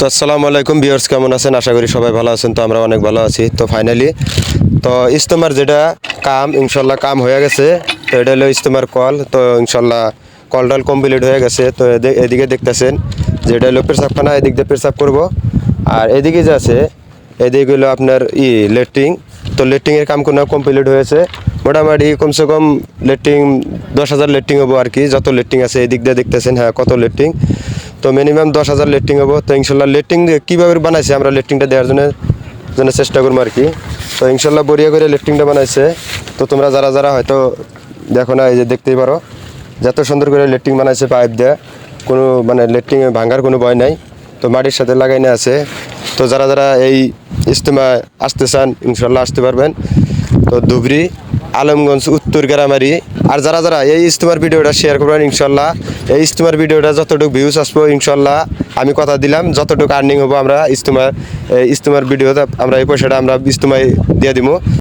আসসালামু আলাইকুম ভিউয়ার্স, কেমন আছেন? আশা করি সবাই ভালো আছেন। তো আমরা অনেক ভালো আছি। তো ফাইনালি তো ইজতেমার যেটা কাম ইনশাল্লাহ কাম হয়ে গেছে। তো এটা হলো ইজতেমার কল। তো ইনশাল্লাহ কলটাল কমপ্লিট হয়ে গেছে। তো এদিকে দেখতেছেন যে এটা হলো পেশাবখানা, এদিক দিয়ে পেশাব করবো। আর এদিকে যে আছে এদিকে হলো আপনার লেট্রিন। তো লেট্রিনের কাম কোনো কমপ্লিট হয়েছে। মোটামুটি কমসে কম লেট্রিন 10,000 লেট্রিন হবো আর কি। যত লেট্রিন আছে এদিক দিয়ে দেখতেছেন, হ্যাঁ কত লেট্রিন। তো মিনিমাম 10,000 লেট্রিন হবো। তো ইনশাল্লাহ লেট্রিন কীভাবে বানাইছে আমরা লেট্রিনটা দেওয়ার জন্য চেষ্টা করবো আর কি। তো ইনশাল্লাহ বড়িয়া করে লেট্রিনটা বানাইছে। তো তোমরা যারা যারা হয়তো দেখো না, এই যে দেখতেই পারো যত সুন্দর করে লেট্রিন বানাইছে পাইপ দেয়া, কোনো মানে লেট্রিন ভাঙার কোনো ভয় নাই। তো মাটির সাথে লাগাইনে আছে। তো যারা যারা এই ইজতেমা আসতে চান ইনশাল্লাহ আসতে পারবেন। তো ধুবড়ি আলমগঞ্জ উত্তর গ্রামারি। আর যারা যারা এই ইজতেমার ভিডিওটা শেয়ার করবেন ইনশাল্লাহ, এই ইজতেমার ভিডিওটা যতটুকু ভিউজ আসবো ইনশাল্লাহ আমি কথা দিলাম যতটুকু আর্নিং হবো আমরা ইজতেমার ভিডিওতে আমরা এই পয়সাটা আমরা ইজতেমায় দিয়ে দিব।